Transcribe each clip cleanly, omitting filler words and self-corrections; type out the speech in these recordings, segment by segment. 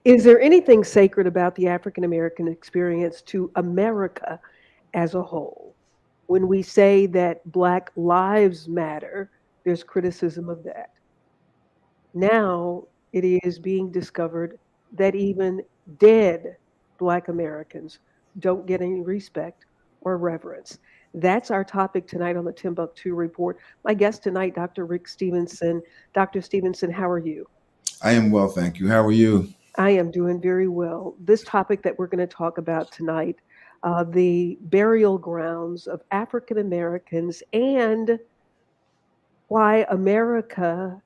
Is there anything sacred about the African American experience to America as a whole? When we say that Black lives matter, there's criticism of that. Now it is being discovered that even dead Black Americans don't get any respect or reverence. That's our topic tonight on the Timbuktu Report. My guest tonight, Dr. Rick Stevenson. Dr. Stevenson, how are you? I am well, thank you. How are you? I am doing very well. This topic that we're going to talk about tonight, the burial grounds of African Americans and why America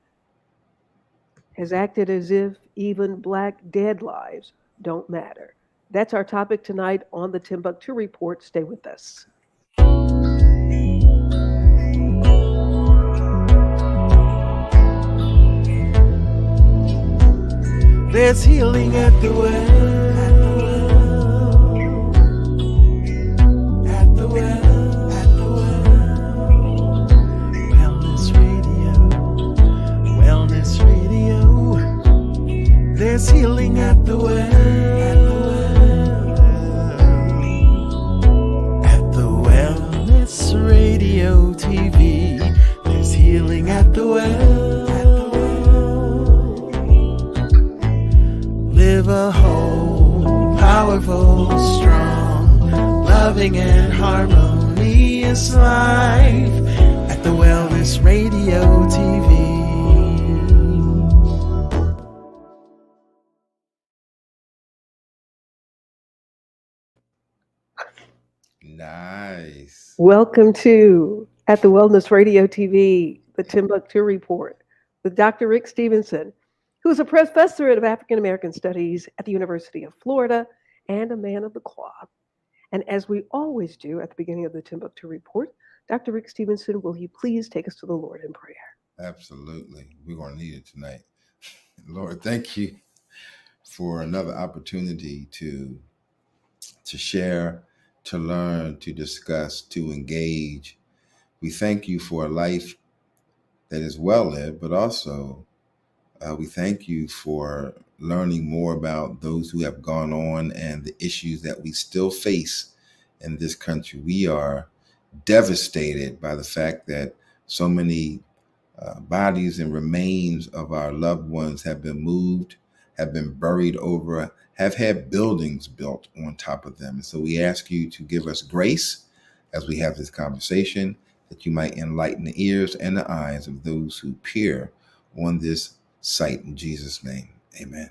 has acted as if even Black dead lives don't matter. That's our topic tonight on the Timbuktu Report. Stay with us. There's healing at the well, at the well, at the well. Wellness Radio, Wellness Radio. There's healing at the well, at the Wellness Radio TV. There's healing at the well. Live a whole, powerful, strong, loving and harmonious life at the Wellness Radio TV. Nice. Welcome to At the Wellness Radio TV, the Timbuktu Report, with Dr. Rick Stevenson, who is a professor of African American Studies at the University of Florida and a man of the cloth. And as we always do at the beginning of the Timbuktu Report, Dr. Rick Stevenson, will you please take us to the Lord in prayer? Absolutely. We're going to need it tonight. Lord, thank you for another opportunity to share, to learn, to discuss, to engage. We thank you for a life that is well lived, but also we thank you for learning more about those who have gone on and the issues that we still face in this country. We are devastated by the fact that so many bodies and remains of our loved ones have been moved, have been buried over, have had buildings built on top of them. And so we ask you to give us grace as we have this conversation, that you might enlighten the ears and the eyes of those who peer on this site. In Jesus' name, amen.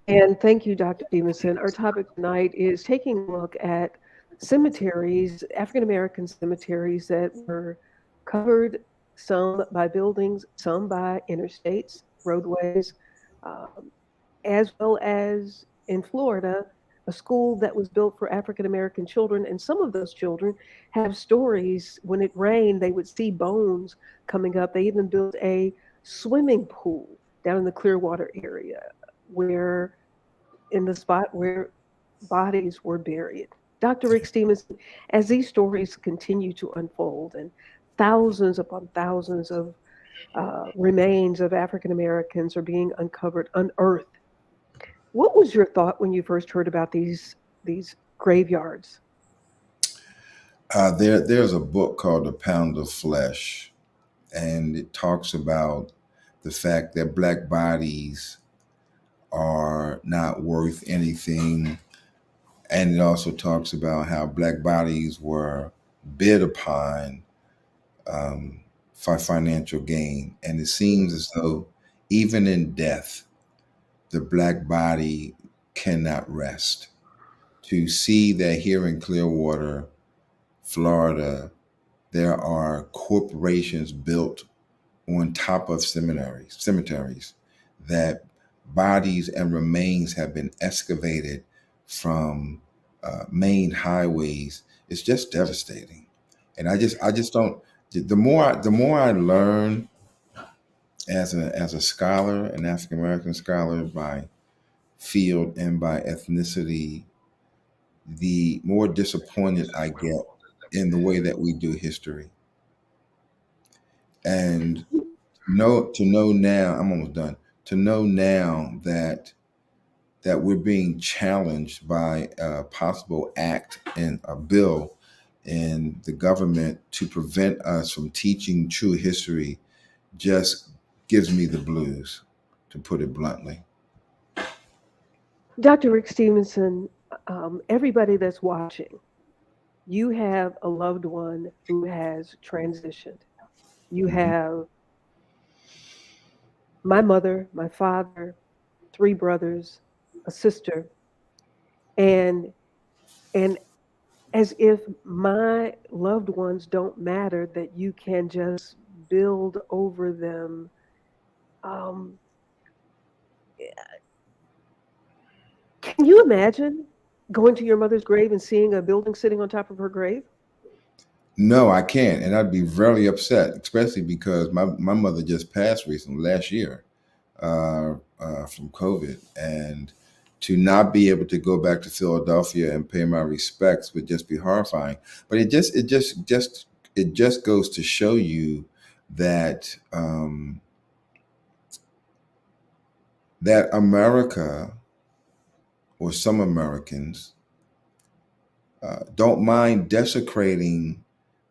And thank you, Dr. Stevenson. Our topic tonight is taking a look at cemeteries, African American cemeteries that were covered, some by buildings, some by interstates, roadways, um, as well as in Florida, a school that was built for African American children. And some of those children have stories. When it rained, they would see bones coming up. They even built a swimming pool down in the Clearwater area where in the spot where bodies were buried. Dr. Rick Stevenson, as these stories continue to unfold and thousands upon thousands of remains of African Americans are being uncovered, unearthed, what was your thought when you first heard about these graveyards? There's a book called A Pound of Flesh, and it talks about the fact that black bodies are not worth anything. And it also talks about how black bodies were bid upon for financial gain. And it seems as though even in death, the black body cannot rest. To see that here in Clearwater, Florida, there are corporations built on top of cemeteries, that bodies and remains have been excavated from main highways. It's just devastating. And I just don't. The more I learn as a scholar, an African American scholar by field and by ethnicity, the more disappointed I get in the way that we do history. And to know now, I'm almost done. to know now that we're being challenged by a possible act and a bill in the government to prevent us from teaching true history just gives me the blues, to put it bluntly. Dr. Rick Stevenson, everybody that's watching, you have a loved one who has transitioned. You Hmm. have my mother, my father, three brothers, a sister, and and as if my loved ones don't matter, that you can just build over them. Um, can you imagine going to your mother's grave and seeing a building sitting on top of her grave? No, I can't, and I'd be very upset, especially because my mother just passed recently last year from COVID, and to not be able to go back to Philadelphia and pay my respects would just be horrifying. But it just goes to show you that that America, or some Americans, don't mind desecrating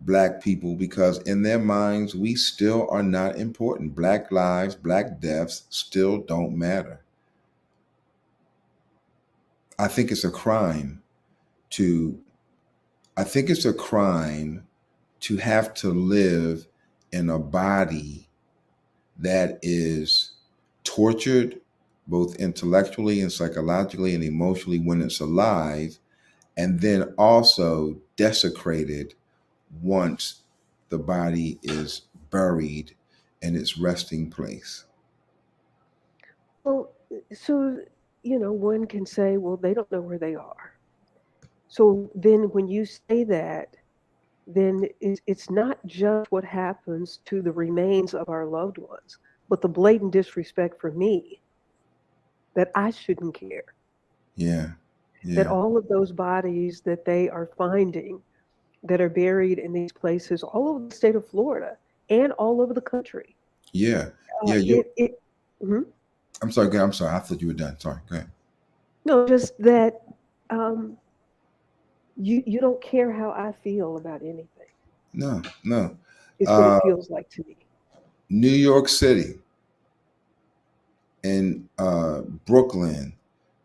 Black people because in their minds we still are not important. Black lives, Black deaths still don't matter. I think it's a crime to I think it's a crime to have to live in a body that is tortured both intellectually and psychologically and emotionally when it's alive, and then also desecrated once the body is buried in its resting place. Well, so, one can say, well, they don't know where they are. So then when you say that, then it's not just what happens to the remains of our loved ones, but the blatant disrespect for me that I shouldn't care, Yeah, that yeah, all of those bodies that they are finding that are buried in these places all over the state of Florida and all over the country. yeah, Uh, yeah. You. it, it, mhm. I'm sorry. I'm sorry. I thought you were done. Sorry. Go ahead. No, just that um, you don't care how I feel about anything. No, no. It's what Uh, it feels like to me. New York City and Brooklyn,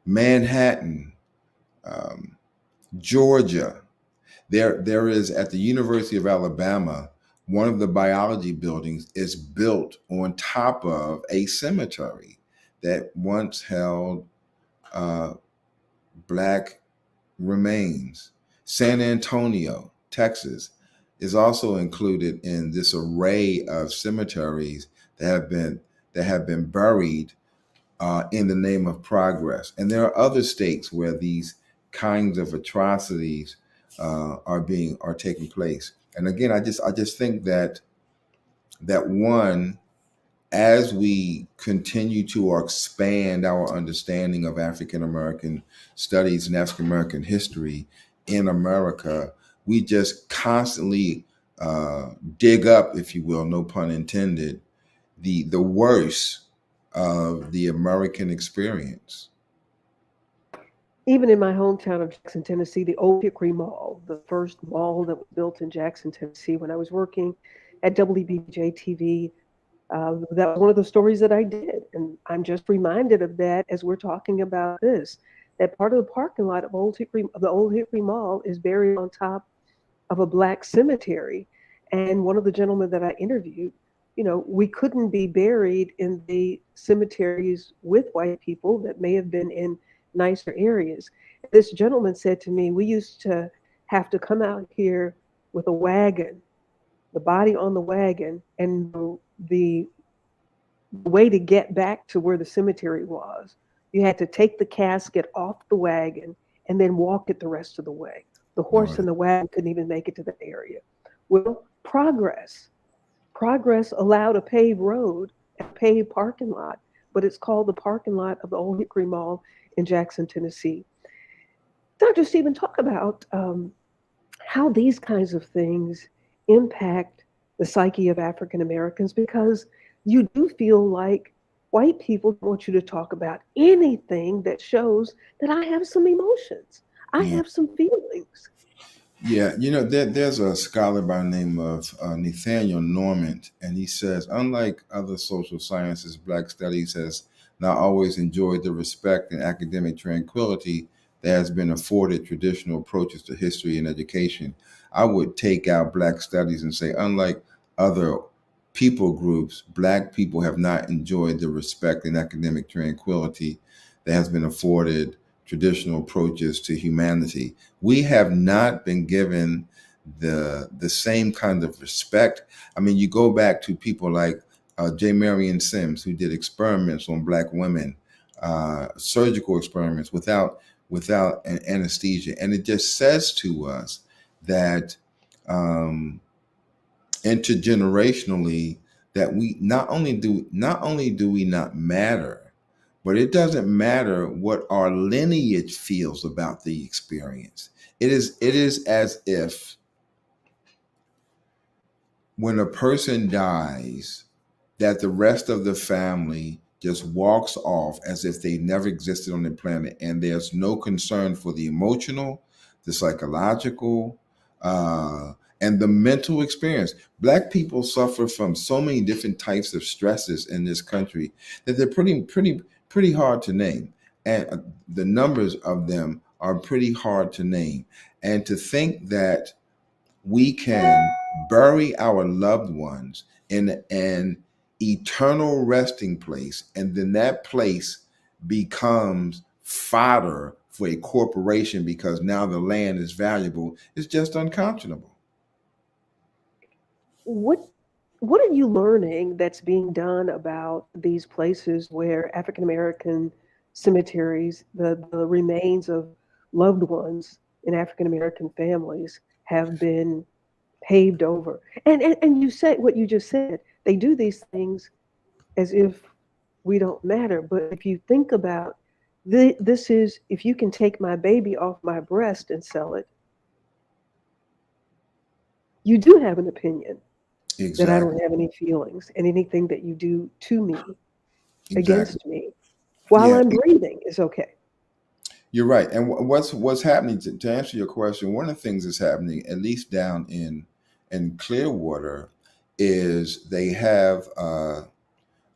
Manhattan, um, Georgia. There is at the University of Alabama. One of the biology buildings is built on top of a cemetery that once held uh, Black remains. San Antonio, Texas, is also included in this array of cemeteries that have been buried in the name of progress. And there are other states where these kinds of atrocities are taking place. And again, I just think that one, as we continue to expand our understanding of African American studies and African American history in America, we just constantly dig up, if you will, no pun intended, the worst of the American experience. Even in my hometown of Jackson, Tennessee, the Old Hickory Mall, the first mall that was built in Jackson, Tennessee, when I was working at WBJ TV, that was one of the stories that I did. And I'm just reminded of that as we're talking about this. That part of the parking lot of the Old Hickory Mall is buried on top of a Black cemetery. And one of the gentlemen that I interviewed, we couldn't be buried in the cemeteries with white people that may have been in nicer areas. This gentleman said to me, we used to have to come out here with a wagon, the body on the wagon, and the way to get back to where the cemetery was, you had to take the casket off the wagon and then walk it the rest of the way. The horse Lord, and the wagon couldn't even make it to the area. Well, progress allowed a paved road, a paved parking lot, but it's called the parking lot of the Old Hickory Mall in Jackson, Tennessee. Dr. Stephen, talk about how these kinds of things impact the psyche of African Americans, because you do feel like white people don't want you to talk about anything that shows that I have some emotions. I Yeah. have some feelings. Yeah, there's a scholar by the name of Nathaniel Normand, and he says, unlike other social sciences, Black studies has not always enjoyed the respect and academic tranquility that has been afforded traditional approaches to history and education. I would take out Black studies and say, unlike other people groups, Black people have not enjoyed the respect and academic tranquility that has been afforded traditional approaches to humanity. We have not been given the same kind of respect. I mean, you go back to people like J. Marion Sims, who did experiments on Black women, surgical experiments without an anesthesia, and it just says to us that um, intergenerationally that we not only do we not matter, but it doesn't matter what our lineage feels about the experience. It is as if when a person dies, that the rest of the family just walks off as if they never existed on the planet, and there's no concern for the emotional, the psychological, and the mental experience. Black people suffer from so many different types of stresses in this country that they're pretty hard to name, and the numbers of them are pretty hard to name. And to think that we can bury our loved ones in an eternal resting place, and then that place becomes fodder for a corporation because now the land is valuable, is just unconscionable. What what are you learning that's being done about these places where African American cemeteries, the remains of loved ones in African American families have been paved over? And you said what you just said. They do these things as if we don't matter. But if you think about this is if you can take my baby off my breast and sell it, you do have an opinion that I don't Exactly. have any feelings, and anything that you do to me, Exactly. against me, while Yeah, I'm breathing is okay. you're right. And what's happening to answer your question? One of the things that's happening, at least down in Clearwater, is they have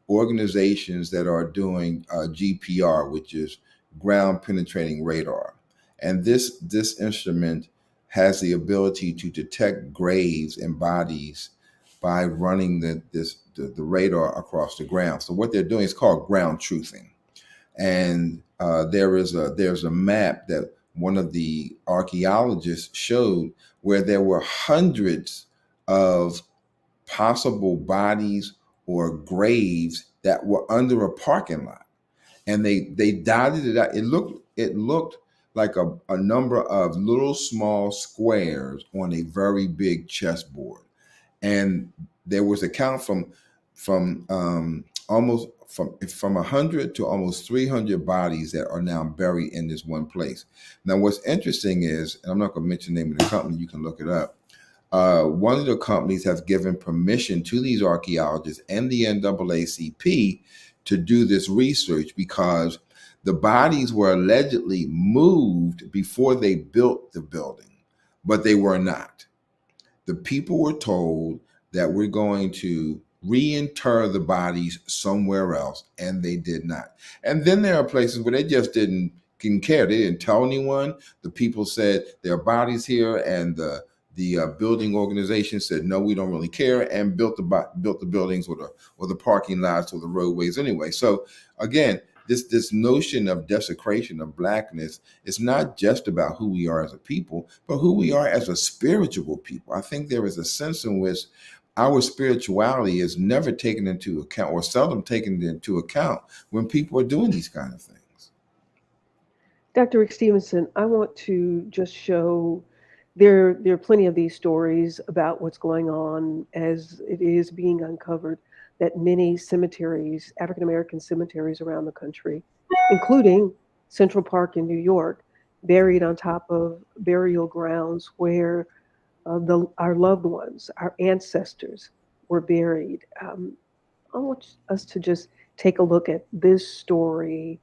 organizations that are doing GPR, which is ground penetrating radar, and this instrument has the ability to detect graves and bodies by running the radar across the ground. So what they're doing is called ground truthing, and there's a map that one of the archaeologists showed where there were hundreds of possible bodies or graves that were under a parking lot, and they dotted it out. It looked like a number of little small squares on a very big chessboard, and there was a count from almost from 100 to almost 300 bodies that are now buried in this one place. Now, what's interesting is, and I'm not going to mention the name of the company, you can look it up. One of the companies has given permission to these archaeologists and the NAACP to do this research because the bodies were allegedly moved before they built the building, but they were not. The people were told that we're going to reinter the bodies somewhere else, and they did not. And then there are places where they just didn't care. They didn't tell anyone. The people said there are bodies here, and the building organization said no, we don't really care, and built the buildings or the parking lots or the roadways anyway. So again, this notion of desecration of blackness is not just about who we are as a people, but who we are as a spiritual people. I think there is a sense in which our spirituality is never taken into account or seldom taken into account when people are doing these kind of things. Dr. Rick Stevenson, I want to just show there are plenty of these stories about what's going on as it is being uncovered that many cemeteries, African American cemeteries around the country, including Central Park in New York, buried on top of burial grounds where our loved ones, our ancestors were buried. I want us to just take a look at this story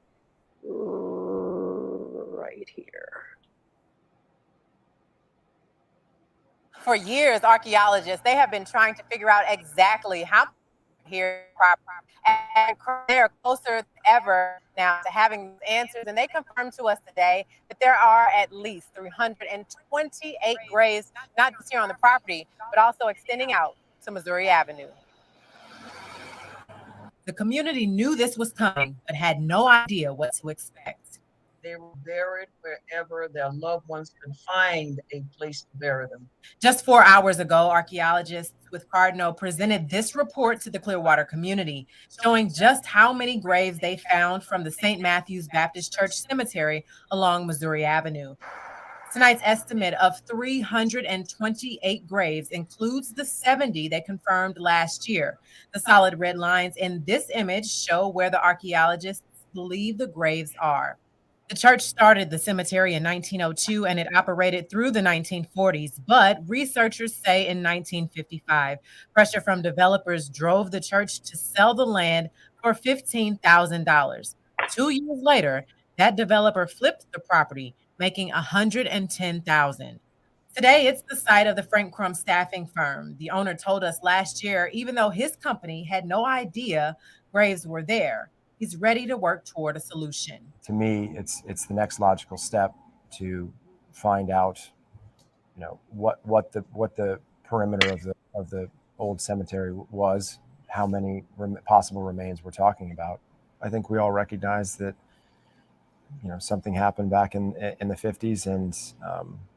right here. For years, archaeologists they have been trying to figure out exactly how here and they are closer than ever now to having these answers. And they confirmed to us today that there are at least 328 graves, not just here on the property, but also extending out to Missouri Avenue. The community knew this was coming, but had no idea what to expect. They were buried wherever their loved ones could find a place to bury them. Just 4 hours ago, archaeologists with Cardinal presented this report to the Clearwater community, showing just how many graves they found from the St. Matthew's Baptist Church Cemetery along Missouri Avenue. Tonight's estimate of 328 graves includes the 70 they confirmed last year. The solid red lines in this image show where the archaeologists believe the graves are. The church started the cemetery in 1902 and it operated through the 1940s, but researchers say in 1955, pressure from developers drove the church to sell the land for $15,000. 2 years later, that developer flipped the property, making $110,000. Today, it's the site of the Frank Crum staffing firm. The owner told us last year, even though his company had no idea graves were there, he's ready to work toward a solution. To me, it's the next logical step to find out, what the perimeter of the old cemetery was, how many possible remains we're talking about. I think we all recognize that, something happened back in the 50s, and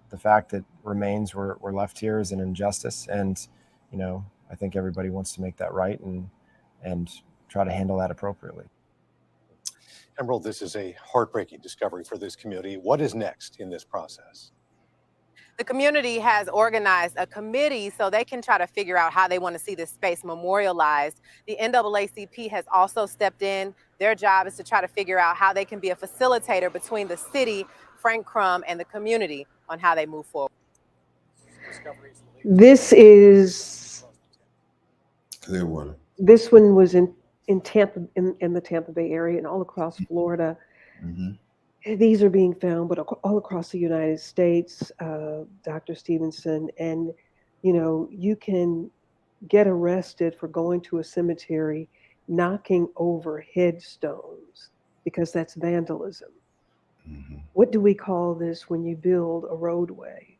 the fact that remains were left here is an injustice. And, I think everybody wants to make that right and try to handle that appropriately. Emerald, this is a heartbreaking discovery for this community. What is next in this process? The community has organized a committee so they can try to figure out how they want to see this space memorialized. The NAACP has also stepped in. Their job is to try to figure out how they can be a facilitator between the city, Frank Crum, and the community on how they move forward. This is Clearwater. This one was in Tampa, in the Tampa Bay area and all across Florida. Mm-hmm. These are being found, but all across the United States, Dr. Stevenson. And, you can get arrested for going to a cemetery, knocking over headstones, because that's vandalism. Mm-hmm. What do we call this when you build a roadway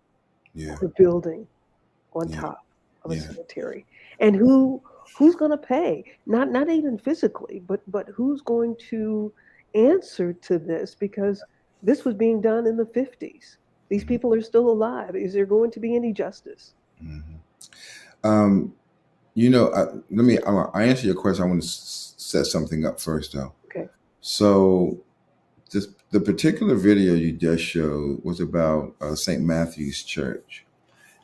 Yeah. or building on top of a cemetery? And who's going to pay? Not even physically, but who's going to answer to this? Because this was being done in the 50s. These people are still alive. Is there going to be any justice? Mm-hmm. I answer your question. I want to set something up first, though. Okay. So the particular video you just showed was about St. Matthew's Church.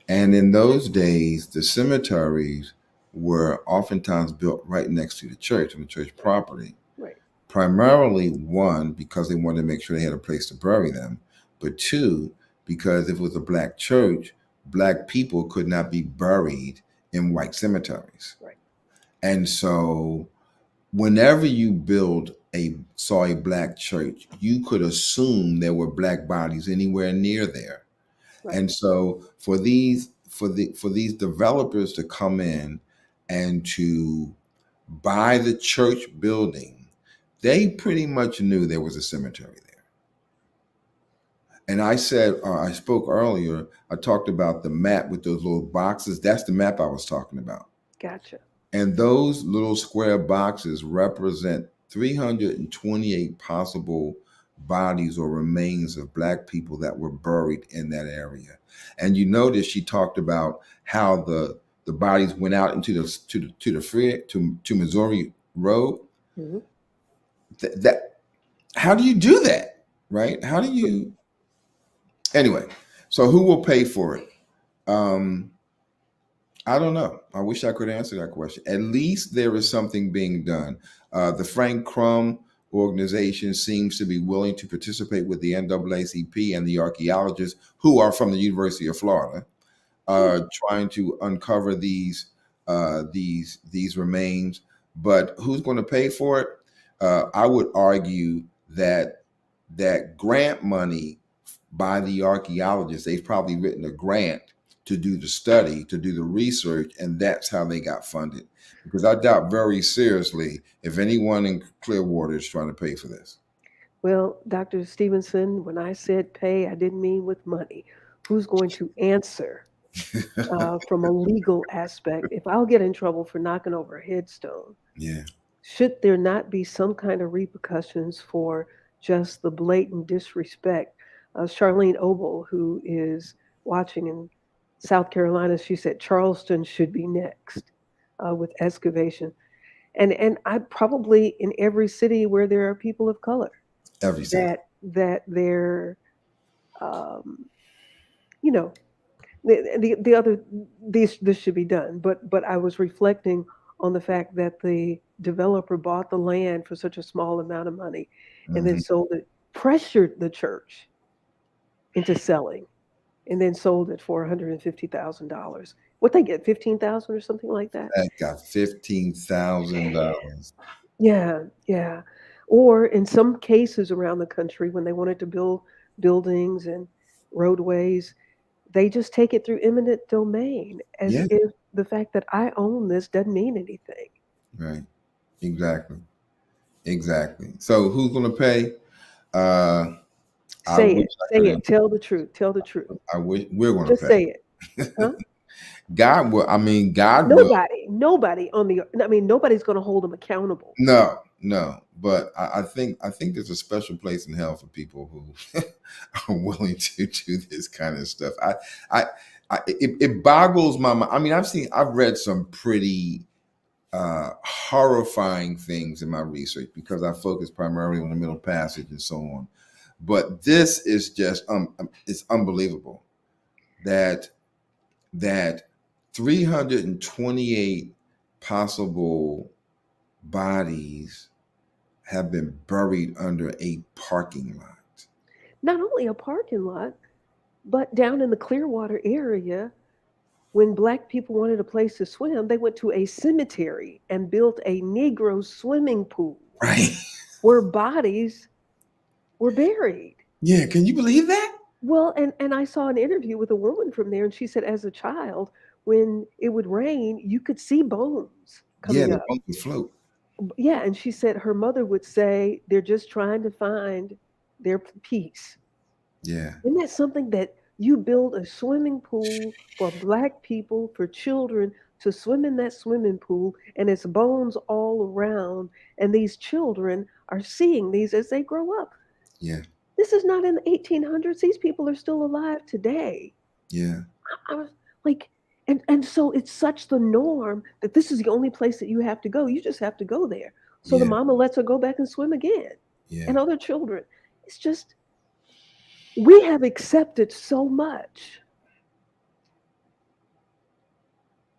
And in those days, the cemeteries were oftentimes built right next to the church, on the church property. Right. Primarily, one, because they wanted to make sure they had a place to bury them, but two, because if it was a Black church, Black people could not be buried in white cemeteries. Right. And so whenever you saw a Black church, you could assume there were Black bodies anywhere near there. Right. And so for these developers to come in and to buy the church building, they pretty much knew there was a cemetery there. And I spoke earlier, I talked about the map with those little boxes. That's the map I was talking about. Gotcha. And those little square boxes represent 328 possible bodies or remains of Black people that were buried in that area. And you notice she talked about how the bodies went out into to Missouri Road. Mm-hmm. How do you do that, right? How do you? Anyway, so who will pay for it? I don't know. I wish I could answer that question. At least there is something being done. The Frank Crum organization seems to be willing to participate with the NAACP and the archaeologists who are from the University of Florida, trying to uncover these remains. But who's going to pay for it? I would argue that grant money by the archaeologists, they've probably written a grant to do the study, to do the research, and that's how they got funded. Because I doubt very seriously if anyone in Clearwater is trying to pay for this. Well, Dr. Stevenson, when I said pay, I didn't mean with money. Who's going to answer from a legal aspect? If I'll get in trouble for knocking over a headstone, Yeah. should there not be some kind of repercussions for just the blatant disrespect? Charlene Obel, who is watching in South Carolina, she said Charleston should be next with excavation. And I probably in every city where there are people of color Every city. that they're um, you know the other this should be done, but I was reflecting on the fact that the developer bought the land for such a small amount of money and then Mhm. sold it, pressured the church into selling, and then sold it for $150,000. What they get, 15,000 or something like that. That got $15,000. Yeah, yeah. Or in some cases around the country, when they wanted to build buildings and roadways, they just take it through eminent domain as Yeah, if the fact that I own this doesn't mean anything. right. Exactly. Exactly. So who's gonna pay? Uh I Say wish it, I say could it, tell the truth, tell the truth. I wish we're gonna Just pay. say it. Huh? God will, I mean, God will. Nobody on the, I mean, nobody's going to hold them accountable. No, no. But I think there's a special place in hell for people who are willing to do this kind of stuff. I, it boggles my mind. I mean, I've read some pretty horrifying things in my research because I focus primarily on the Middle Passage and so on. But this is just it's unbelievable that 328 possible bodies have been buried under a parking lot. Not only a parking lot, but down in the Clearwater area, when black people wanted a place to swim, they went to a cemetery and built a Negro swimming pool Right. where bodies were buried. Yeah. Can you believe that? Well, and I saw an interview with a woman from there, and she said as a child, when it would rain, you could see bones Yeah. coming The up. boat can float. Yeah, and she said her mother would say they're just trying to find their peace. Yeah. Isn't that something that you build a swimming pool for black people, for children to swim in that swimming pool, and it's bones all around, and these children are seeing these as they grow up. Yeah. This is not in the 1800s. These people are still alive today. Yeah. I was like, and so it's such the norm that this is the only place that you have to go. You just have to go there. So the Yeah. mama lets her go back and swim again, Yeah. and other children. It's just we have accepted so much,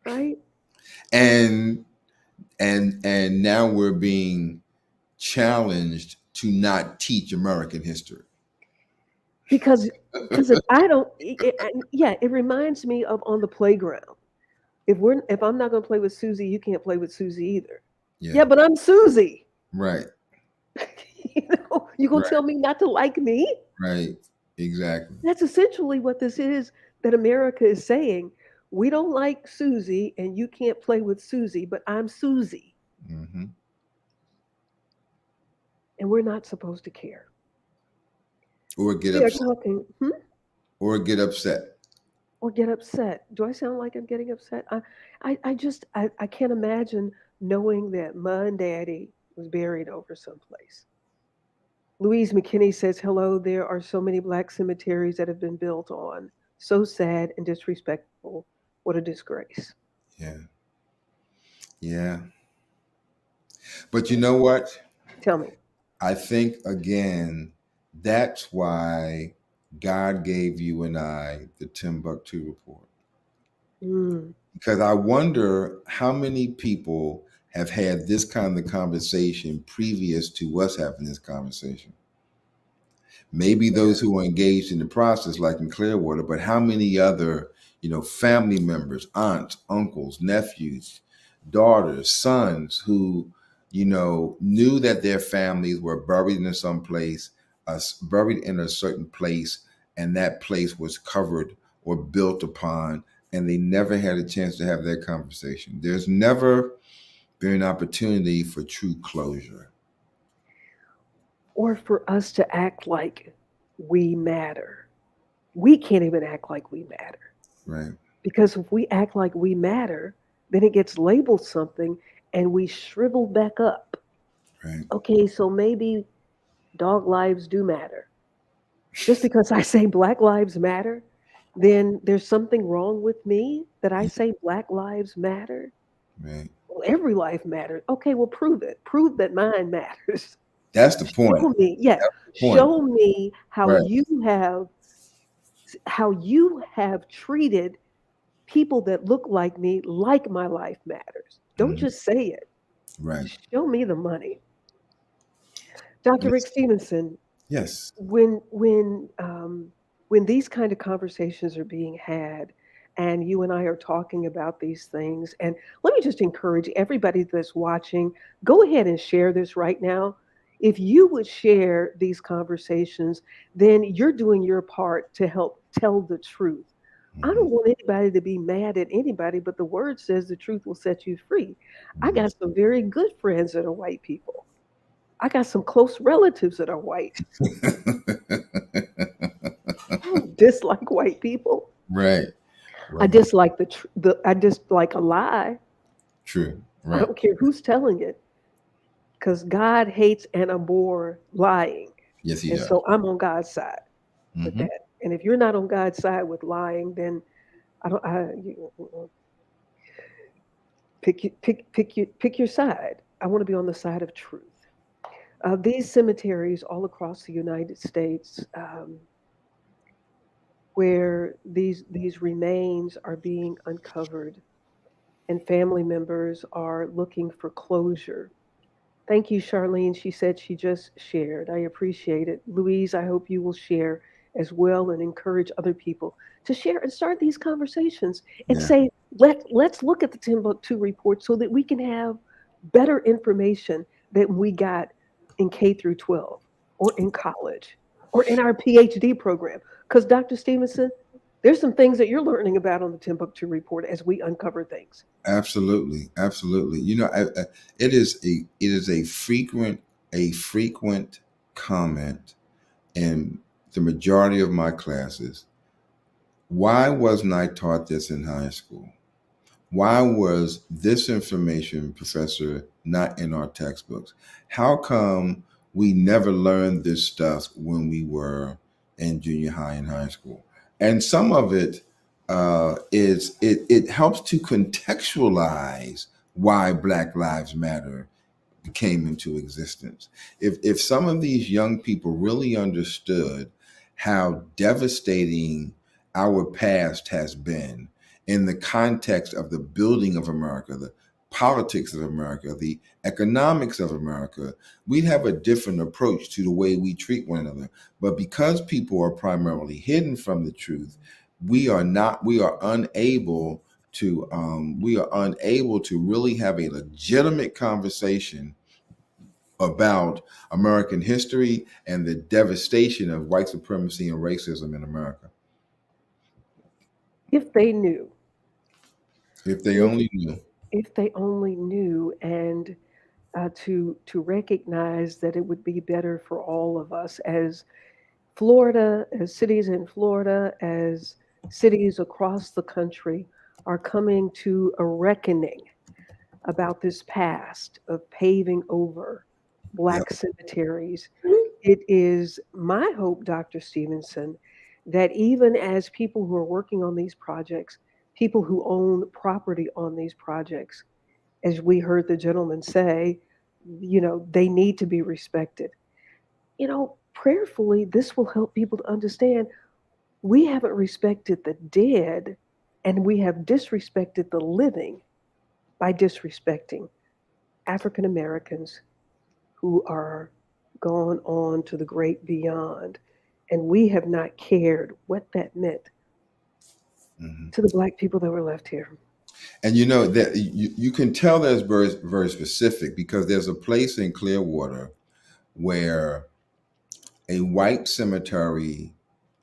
right? And now we're being challenged to not teach American history. Because if I don't, yeah, it reminds me of on the playground. If I'm not going to play with Susie, you can't play with Susie either. Yeah. Yeah, but I'm Susie. Right. You gonna Right. tell me not to like me? Right. Exactly. That's essentially what this is that America is saying. We don't like Susie, and you can't play with Susie, but I'm Susie, Hmm. and we're not supposed to care. Or get We are upset. talking, Or get upset. or get upset. Do I sound like I'm getting upset? I can't imagine knowing that my and daddy was buried over someplace. Louise McKinney says, hello, there are so many black cemeteries that have been built on. So sad and disrespectful. What a disgrace. Yeah. Yeah. But you know what? Tell me. I think again, that's why God gave you and I the Timbuktu report. Mm, Because I wonder how many people have had this kind of conversation previous to us having this conversation. Maybe yeah. those who are engaged in the process, like in Clearwater, but how many other, family members, aunts, uncles, nephews, daughters, sons who knew that their families were buried in some place, buried in a certain place, and that place was covered or built upon, and they never had a chance to have that conversation. There's never been an opportunity for true closure. Or for us to act like we matter. We can't even act like we matter. Right, Because if we act like we matter, then it gets labeled something and we shrivel back up. right. Okay, so maybe dog lives do matter. Just because I say Black lives matter, then there's something wrong with me that I Yeah, say Black lives matter. right. Well, every life matters. Okay, well, prove it. Prove that mine matters. That's the point. Show me, yeah, Point. show me Right. how you have treated people that look like me like my life matters. Don't Mhm. just say it. Right. Show me the money. Dr. Rick Listen, Stevenson, yes. when when when these kind of conversations are being had and you and I are talking about these things, and let me just encourage everybody that's watching, go ahead and share this right now. If you would share these conversations, then you're doing your part to help tell the truth. I Hmm. don't want anybody to be mad at anybody, but the word says the truth will set you free. I Hmm. got some very good friends that are white people. I got some close relatives that are white. I don't dislike white people. Right. I Right. dislike I dislike a lie. True. I Right. don't care who's telling it, because God hates and abhor lying, Yes, he and does. so I'm on God's side with Hmm. that. And if you're not on God's side with lying, then I don't. Pick your side. I want to be on the side of truth. These cemeteries all across the United States, where these remains are being uncovered and family members are looking for closure. Thank you, Charlene. She said she just shared. I appreciate it. Louise, I hope you will share as well and encourage other people to share and start these conversations and Yeah. say, let's look at the Timbuktu report so that we can have better information than we got in K through 12 or in college or in our PhD program. Because Dr. Stevenson, there's some things that you're learning about on the Timbuktu report as we uncover things. Absolutely. Absolutely. It is a frequent comment in the majority of my classes. Why wasn't I taught this in high school? Why was this information, Professor, not in our textbooks? How come we never learned this stuff when we were in junior high and high school? And some of it it helps to contextualize why Black Lives Matter came into existence. If some of these young people really understood how devastating our past has been in the context of the building of America, the politics of America, the economics of America, we'd have a different approach to the way we treat one another. But because people are primarily hidden from the truth, we are unable to really have a legitimate conversation about American history and the devastation of white supremacy and racism in America. If they knew, If they if only knew. if they only knew, and to recognize that it would be better for all of us as Florida, as cities in Florida, as cities across the country are coming to a reckoning about this past of paving over Yep, Black cemeteries. It is my hope, Dr. Stevenson, that even as people who are working on these projects, people who own property on these projects, as we heard the gentleman say, they need to be respected. Prayerfully, this will help people to understand we haven't respected the dead and we have disrespected the living by disrespecting African Americans who are gone on to the great beyond. And we have not cared what that meant hmm to the Black people that were left here. And you know that you can tell that's very, very specific because there's a place in Clearwater where a white cemetery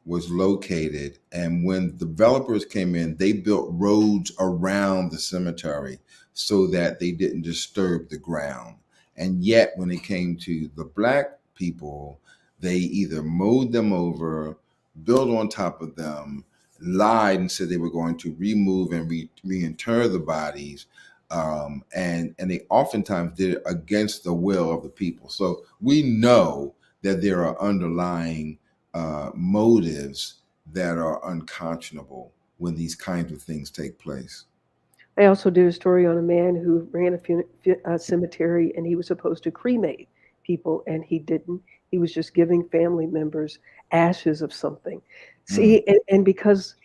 was located, and when developers came in, they built roads around the cemetery so that they didn't disturb the ground. And yet when it came to the black people, they either mowed them over, built on top of them, lied and said they were going to remove and reinter the bodies, and they oftentimes did it against the will of the people. So we know that there are underlying motives that are unconscionable when these kinds of things take place. I also did a story on a man who ran a cemetery and he was supposed to cremate people and he didn't. He was just giving family members ashes of something. See, and because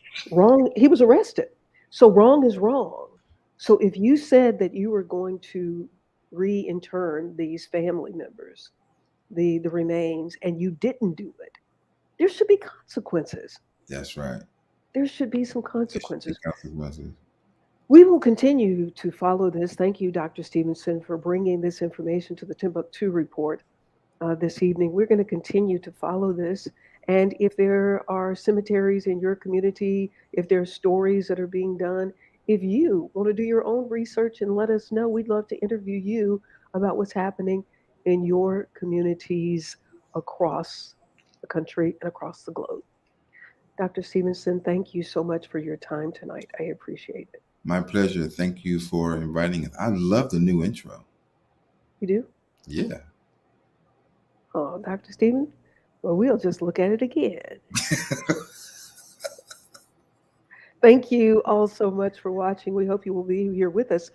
he was arrested. So wrong is wrong. So if you said that you were going to reinter these family members, the remains, and you didn't do it, there should be consequences. That's right. There should be some consequences. Consequences. We will continue to follow this. Thank you, Dr. Stevenson, for bringing this information to the Timbuktu report this evening. We're going to continue to follow this. And if there are cemeteries in your community, if there are stories that are being done, if you want to do your own research and let us know, we'd love to interview you about what's happening in your communities across the country and across the globe. Dr. Stevenson, thank you so much for your time tonight. I appreciate it. My pleasure. Thank you for inviting us. I love the new intro. You do? Yeah. Oh, Dr. Steven? Well, we'll just look at it again. Thank you all so much for watching. We hope you will be here with us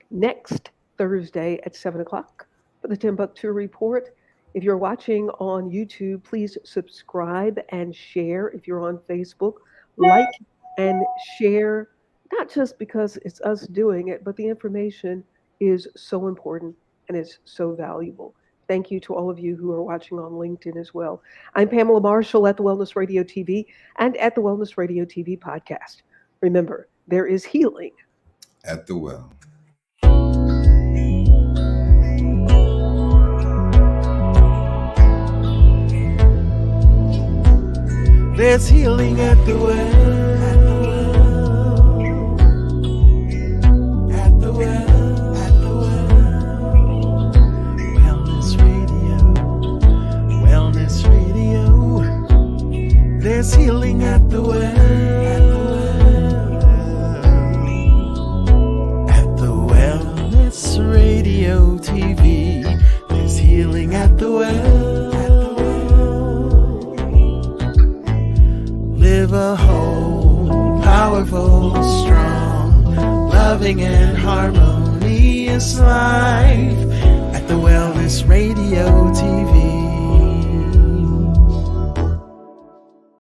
next Thursday at 7 o'clock for the Timbuktu Report. If you're watching on YouTube, please subscribe and share. If you're on Facebook, like and share, not just because it's us doing it, but the information is so important and is so valuable. Thank you to all of you who are watching on LinkedIn as well. I'm Pamela Marshall at the Wellness Radio TV and at the Wellness Radio TV podcast. Remember, there is healing at the well. There's healing at the well. At the well. At the well. Wellness Radio. Wellness Radio. There's healing at the well. At the Wellness Radio TV. There's healing at the well. Live a whole, powerful, strong, loving and harmonious life at the Wellness Radio.